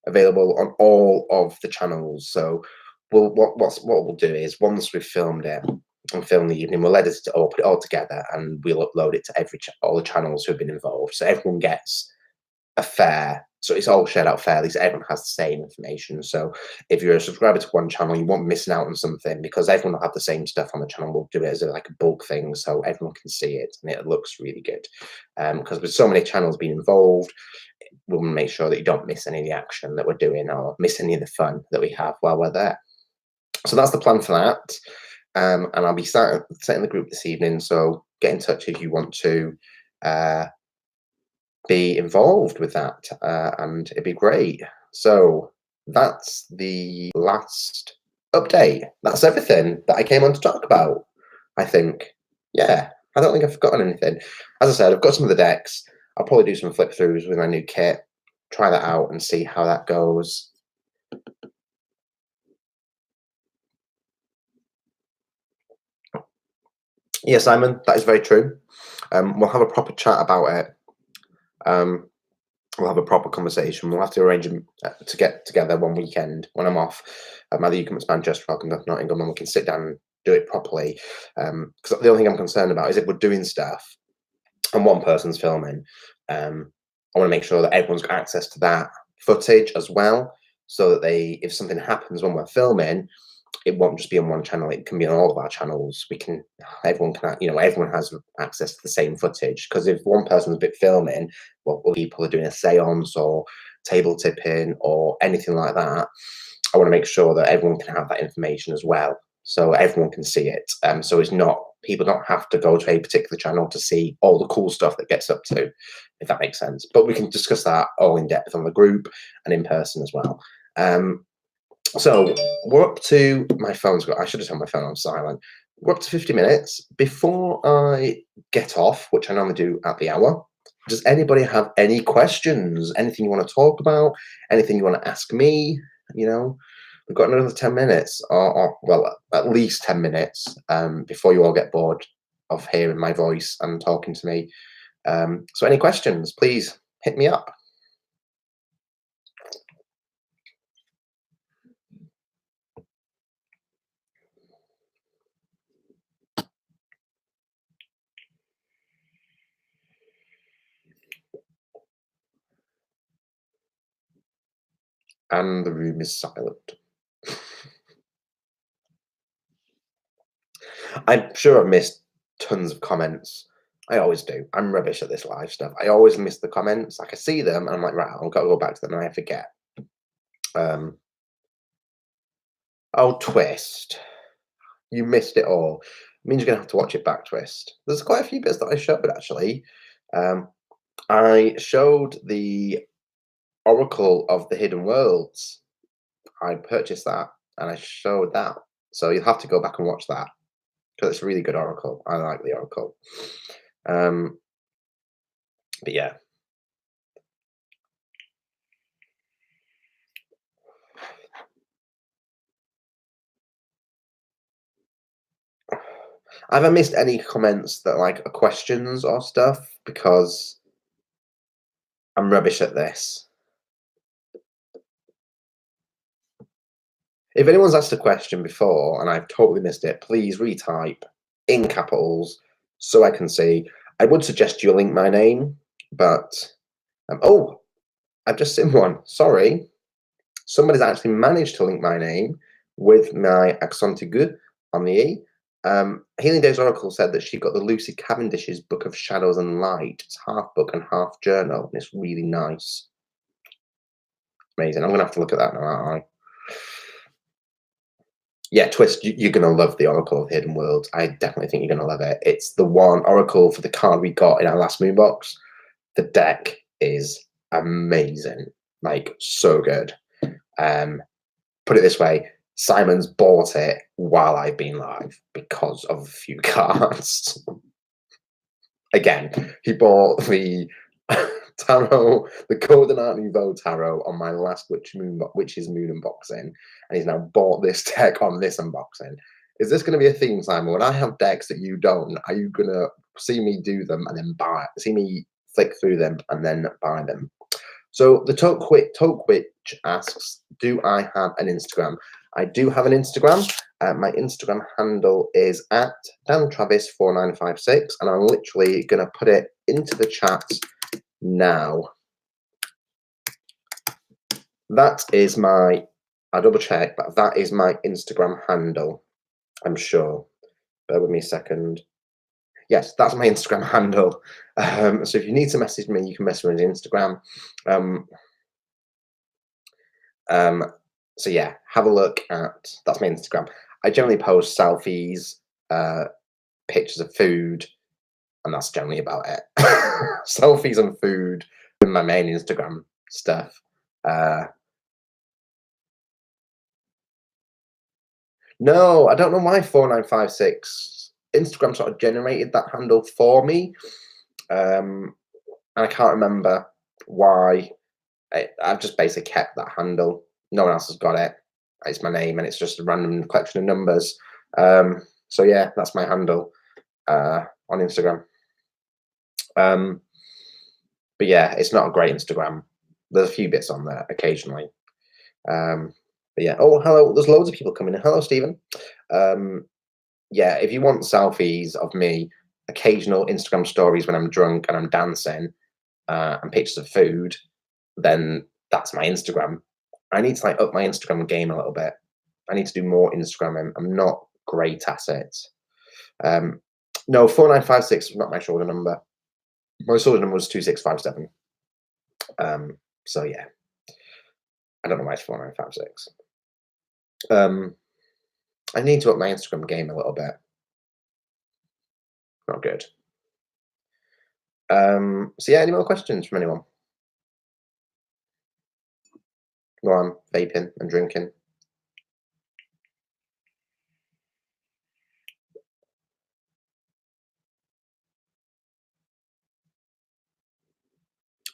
available on all of the channels. So what we'll do is, once we've filmed it and filmed the evening, we'll edit it all, put it all together, and we'll upload it to all the channels who have been involved, so everyone gets a fair. So it's all shared out fairly, so everyone has the same information. So if you're a subscriber to one channel, you won't be missing out on something, because everyone will have the same stuff on the channel. We'll do it as like a bulk thing, so everyone can see it, and it looks really good. Because with so many channels being involved, we'll make sure that you don't miss any of the action that we're doing, or miss any of the fun that we have while we're there. So that's the plan for that. And I'll be setting the group this evening, so get in touch if you want to be involved with that, and it'd be great. So that's the last update. That's everything that I came on to talk about, I think. Yeah, I don't think I've forgotten anything. As I said, I've got some of the decks. I'll probably do some flip throughs with my new kit, try that out and see how that goes. Yeah, Simon, that is very true. We'll have a proper chat about it. We'll have a proper conversation. We'll have to arrange to get together one weekend when I'm off. Either you come to Manchester or I'll come to Nottingham, and we can sit down and do it properly. Because the only thing I'm concerned about is if we're doing stuff and one person's filming, I want to make sure that everyone's got access to that footage as well, so that if something happens when we're filming, it won't just be on one channel. It can be on all of our channels. Everyone can, everyone has access to the same footage. Because if one person's bit filming, well, people are doing a séance or table tipping or anything like that, I want to make sure that everyone can have that information as well, so everyone can see it. So it's not people don't have to go to a particular channel to see all the cool stuff that gets up to, if that makes sense. But we can discuss that all in depth on the group and in person as well. So we're up to my phone's got. I should have turned my phone on silent. We're up to 50 minutes. Before I get off, which I normally do at the hour, does anybody have any questions? Anything you want to talk about? Anything you want to ask me? We've got another 10 minutes, or well, at least 10 minutes before you all get bored of hearing my voice and talking to me. So any questions, please hit me up. And the room is silent. I'm sure I've missed tons of comments. I always do. I'm rubbish at this live stuff. I always miss the comments. I can see them, and I'm like, right, I've got to go back to them, and I forget. Oh, Twist. You missed it all. It means you're going to have to watch it back, Twist. There's quite a few bits that I showed, actually. I showed the Oracle of the Hidden Worlds. I purchased that, and I showed that. So you'll have to go back and watch that, because it's a really good Oracle. I like the Oracle. But yeah. Have I missed any comments that are questions or stuff? Because I'm rubbish at this. If anyone's asked a question before and I've totally missed it, please retype in capitals so I can see. I would suggest you link my name, but oh, I've just seen one. Sorry. Somebody's actually managed to link my name with my accent aigu on the E. Healing Days Oracle said that she got the Lucy Cavendish's Book of Shadows and Light. It's half book and half journal, and it's really nice. Amazing. I'm going to have to look at that now, aren't I? Yeah, Twist, you're going to love the Oracle of Hidden Worlds. I definitely think you're going to love it. It's the one Oracle for the card we got in our last moon box. The deck is amazing. So good. Put it this way, Simon's bought it while I've been live because of a few cards. Again, he bought the tarot, the Golden Art Nouveau tarot on my last Witch's Moon unboxing, and he's now bought this deck on this unboxing. Is this going to be a theme, Simon? When I have decks that you don't, are you going to see me do them and then see me flick through them and then buy them? So the Toke Witch asks, do I have an Instagram? I do have an Instagram. My Instagram handle is at DanTravis4956, and I'm literally going to put it into the chat now. That is I'll double check, but that is my Instagram handle, I'm sure. Bear with me a second. Yes, that's my Instagram handle. So if you need to message me, you can message me on Instagram. So yeah, have a look at, that's my Instagram. I generally post selfies, pictures of food, and that's generally about it. Selfies and food in my main Instagram stuff. No, I don't know why 4956 Instagram sort of generated that handle for me. And I can't remember why. I've just basically kept that handle. No one else has got it. It's my name, and it's just a random collection of numbers. So yeah, that's my handle on Instagram. But yeah, it's not a great Instagram. There's a few bits on there occasionally. But yeah, oh, hello. There's loads of people coming in. Hello, Stephen. Yeah, if you want selfies of me, occasional Instagram stories when I'm drunk and I'm dancing, and pictures of food, then that's my Instagram. I need to like up my Instagram game a little bit. I need to do more Instagramming. I'm not great at it. Um, no, 4956 was not my shoulder number. My shoulder number was 2657. So yeah, I don't know why it's 4956. I need to up my Instagram game a little bit. Not good. So yeah, any more questions from anyone? Go on, vaping and drinking.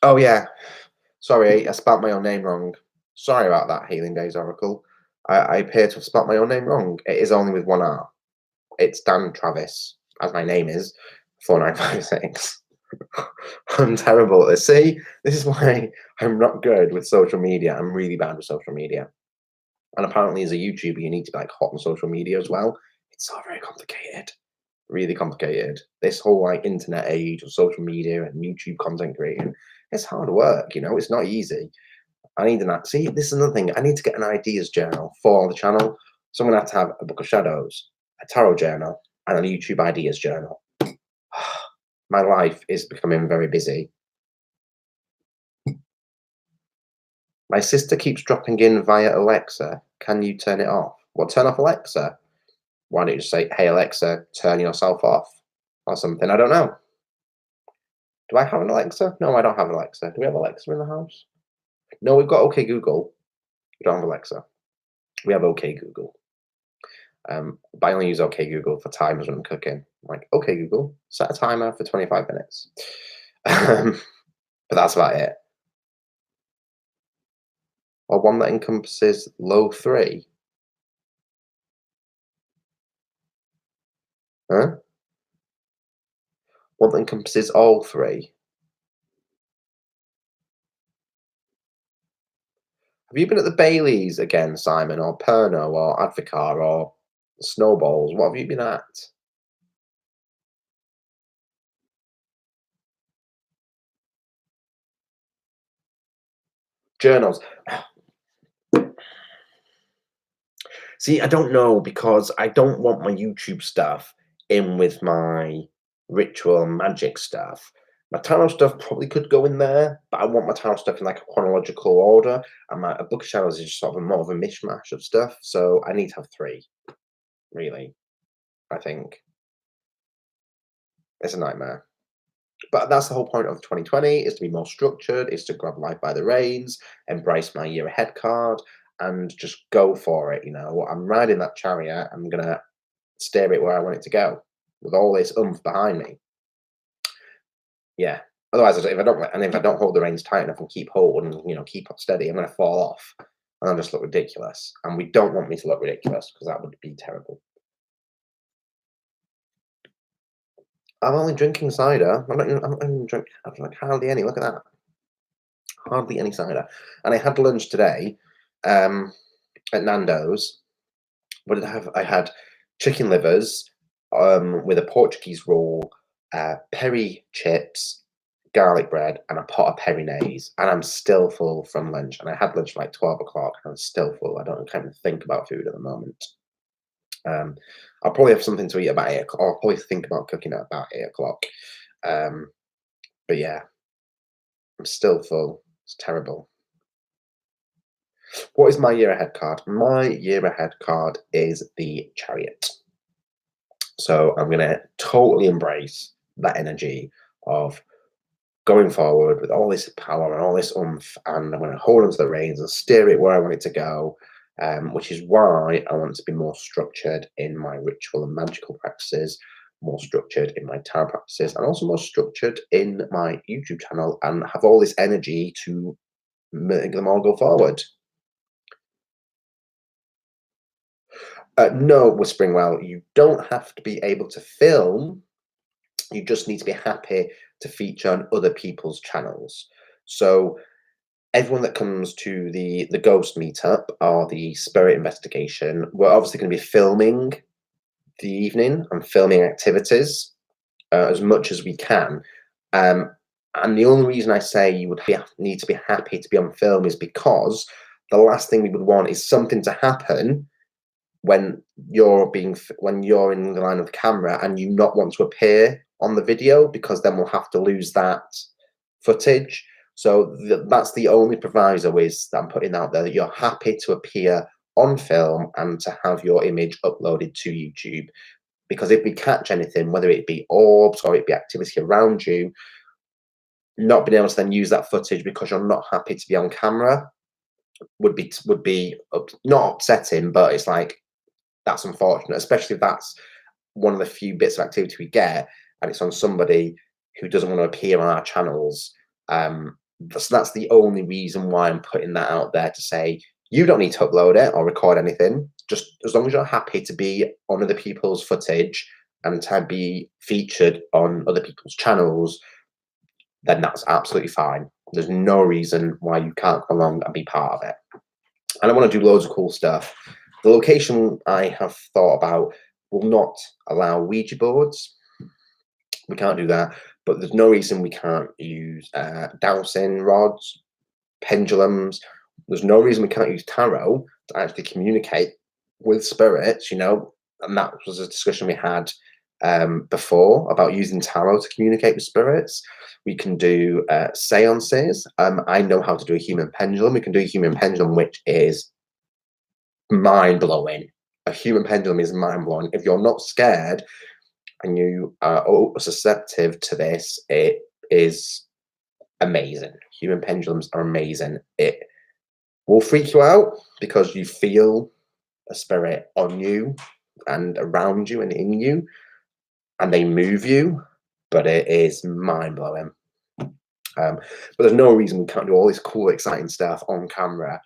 Oh yeah, sorry, I spelt my own name wrong. Sorry about that, Healing Days Oracle. I appear to have spelt my own name wrong. It is only with one R. It's Dan Travis, as my name is, 4956. I'm terrible at this. See, this is why I'm not good with social media. I'm really bad with social media. And apparently, as a YouTuber, you need to be like hot on social media as well. It's so very complicated, really complicated. This whole like internet age of social media and YouTube content creating, it's hard work. It's not easy. I need an see. This is another thing. I need to get an ideas journal for the channel. So I'm gonna have a book of shadows, a tarot journal, and a YouTube ideas journal. My life is becoming very busy. My sister keeps dropping in via Alexa. Can you turn it off? Well, turn off Alexa. Why don't you just say, "Hey Alexa, turn yourself off," or something? I don't know. Do I have an Alexa? No, I don't have an Alexa. Do we have Alexa in the house? No, we've got OK Google. We don't have Alexa. We have OK Google. But I only use OK Google for timers when I'm cooking. I'm like, OK Google, set a timer for 25 minutes. But that's about it. Or one that encompasses low three. Huh? One that encompasses all three. Have you been at the Baileys again, Simon, or Perno, or Advocar, or Snowballs? What have you been at? Journals. See, I don't know because I don't want my YouTube stuff in with my ritual and magic stuff. My tarot stuff probably could go in there, but I want my tarot stuff in like a chronological order. And my a book of shadows is just sort of more of a mishmash of stuff. So I need to have three, really. I think it's a nightmare. But that's the whole point of 2020 is to be more structured, is to grab life by the reins, embrace my year ahead card, and just go for it. I'm riding that chariot. I'm gonna steer it where I want it to go with all this oomph behind me. Yeah. Otherwise, if I don't hold the reins tight enough and keep hold and keep up steady, I'm gonna fall off and I'll just look ridiculous. And we don't want me to look ridiculous because that would be terrible. I'm only drinking cider. I'm not even drink. I'm like hardly any. Look at that. Hardly any cider. And I had lunch today at Nando's. What did I have? I had chicken livers with a Portuguese roll, peri chips, garlic bread, and a pot of peri-nays. And I'm still full from lunch. And I had lunch like 12 o'clock, and I'm still full. I can't even think about food at the moment. I'll probably have something to eat about 8 o'clock. I'll probably think about cooking at about 8 o'clock. Um, but yeah, I'm still full. It's terrible. What is my year ahead card? My year ahead card is the Chariot. So I'm going to totally embrace that energy of going forward with all this power and all this oomph, and I'm going to hold onto the reins and steer it where I want it to go. Which is why I want to be more structured in my ritual and magical practices, more structured in my tarot practices, and also more structured in my YouTube channel, and have all this energy to make them all go forward. No, Whispering Well, you don't have to be able to film. You just need to be happy to feature on other people's channels. So everyone that comes to the ghost meetup or the spirit investigation, we're obviously going to be filming the evening and filming activities. as much as we can. Um, and the only reason I say you would need to be happy to be on film is because the last thing we would want is something to happen when when you're in the line of the camera and you not want to appear on the video, because then we'll have to lose that footage. So that's the only proviso is that I'm putting out there, that you're happy to appear on film and to have your image uploaded to YouTube. Because if we catch anything, whether it be orbs or it be activity around you, not being able to then use that footage because you're not happy to be on camera would be not upsetting, but it's like, that's unfortunate, especially if that's one of the few bits of activity we get and it's on somebody who doesn't want to appear on our channels. That's the only reason why I'm putting that out there, to say you don't need to upload it or record anything. Just as long as you're happy to be on other people's footage and to be featured on other people's channels, then that's absolutely fine. There's no reason why you can't come along and be part of it. And I want to do loads of cool stuff. The location I have thought about will not allow Ouija boards. We can't do that, but there's no reason we can't use dowsing rods, pendulums. There's no reason we can't use tarot to actually communicate with spirits, you know. And that was a discussion we had before about using tarot to communicate with spirits. We can do seances. I know how to do a human pendulum. We can do a human pendulum, which is mind-blowing. A human pendulum is mind-blowing. If you're not scared and you are susceptible to this, it is amazing. Human pendulums are amazing. It will freak you out because you feel a spirit on you and around you and in you, and they move you, but it is mind-blowing. But there's no reason we can't do all this cool, exciting stuff on camera.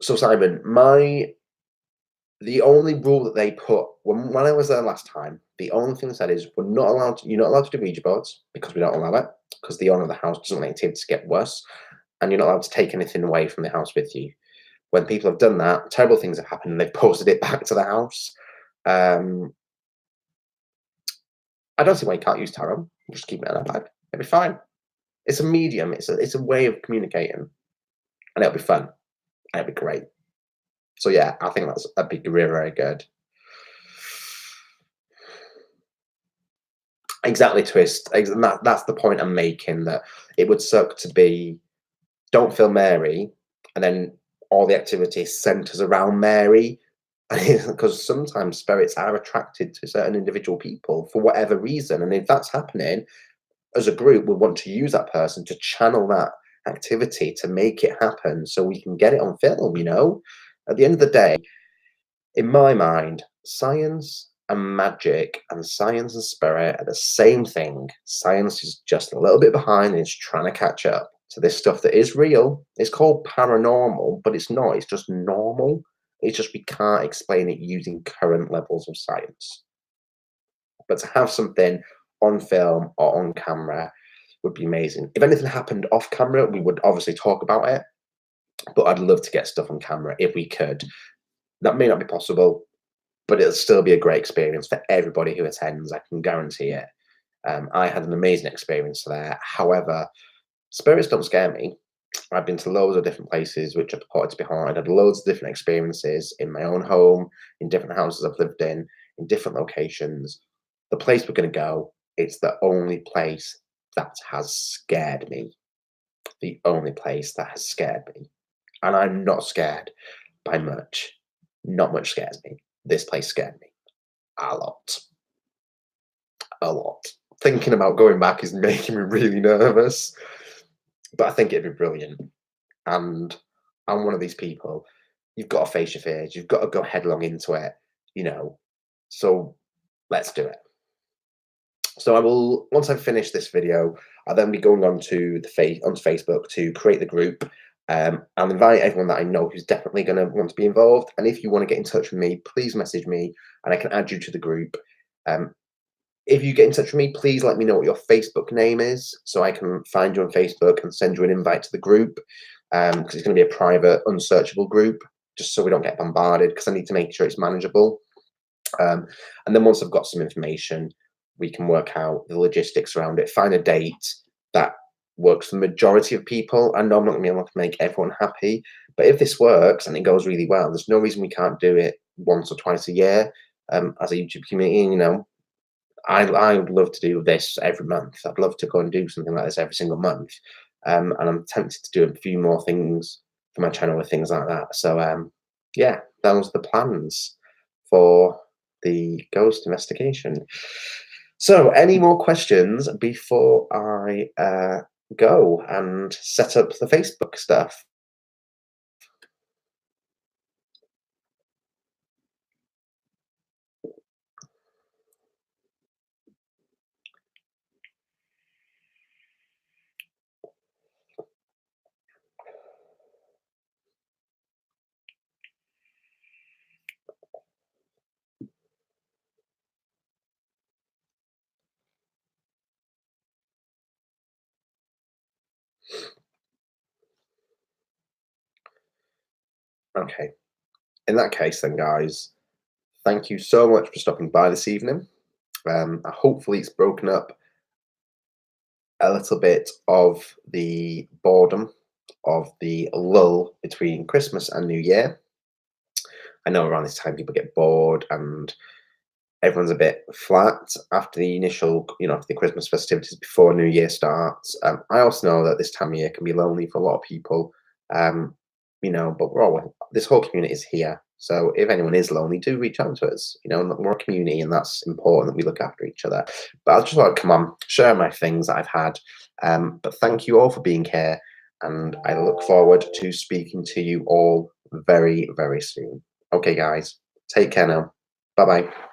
So Simon, the only rule that they put when I was there last time, the only thing they said is you're not allowed to do Ouija boards, because we don't allow it, because the owner of the house doesn't want activity to get worse, and you're not allowed to take anything away from the house with you. When people have done that, terrible things have happened and they've posted it back to the house. I don't see why you can't use tarot. Just keep it in a bag. It'll be fine. It's a medium. It's a way of communicating, and it'll be fun. And it'll be great. So yeah, I think that'd be very, very good. Exactly, Twist. And that's the point I'm making. That it would suck to be, don't film Mary, and then all the activity centers around Mary. Because sometimes spirits are attracted to certain individual people for whatever reason, and if that's happening, as a group, we want to use that person to channel that activity to make it happen, so we can get it on film. You know, at the end of the day, in my mind, science and magic and science and spirit are the same thing. Science is just a little bit behind and it's trying to catch up to this stuff that is real. It's called paranormal, but it's not. It's just normal. It's just we can't explain it using current levels of science. But to have something on film or on camera would be amazing. If anything happened off camera, we would obviously talk about it. But I'd love to get stuff on camera if we could. That may not be possible, but it'll still be a great experience for everybody who attends. I can guarantee it. I had an amazing experience there. However, spirits don't scare me. I've been to loads of different places which are purported to be haunted. I had loads of different experiences in my own home, in different houses I've lived in different locations. The place we're going to go, it's the only place that has scared me. The only place that has scared me. And I'm not scared by much. Not much scares me. This place scared me a lot. A lot. Thinking about going back is making me really nervous. But I think it'd be brilliant. And I'm one of these people, you've got to face your fears. You've got to go headlong into it, you know. So let's do it. So I will, once I've finished this video, I'll then be going onto Facebook to create the group. I'll invite everyone that I know who's definitely going to want to be involved. And if you want to get in touch with me, please message me and I can add you to the group. If you get in touch with me, please let me know what your Facebook name is so I can find you on Facebook and send you an invite to the group, because it's going to be a private, unsearchable group, just so we don't get bombarded, because I need to make sure it's manageable. And then once I've got some information, we can work out the logistics around it, find a date that works for the majority of people. I know I'm not going to be able to make everyone happy, but if this works and it goes really well, there's no reason we can't do it once or twice a year. As a YouTube community, I would love to do this every month. I'd love to go and do something like this every single month. And I'm tempted to do a few more things for my channel with things like that. So yeah, those are the plans for the ghost investigation. So, any more questions before I go and set up the Facebook stuff? Okay. In that case, then, guys, thank you so much for stopping by this evening. Hopefully, it's broken up a little bit of the boredom of the lull between Christmas and New Year. I know around this time people get bored and everyone's a bit flat after the initial, after the Christmas festivities before New Year starts. I also know that this time of year can be lonely for a lot of people, um, but this whole community is here. So if anyone is lonely, do reach out to us. We're a community, and that's important that we look after each other. But I just want to come on, share my things that I've had. But thank you all for being here, and I look forward to speaking to you all very, very soon. Okay, guys, take care now. Bye bye.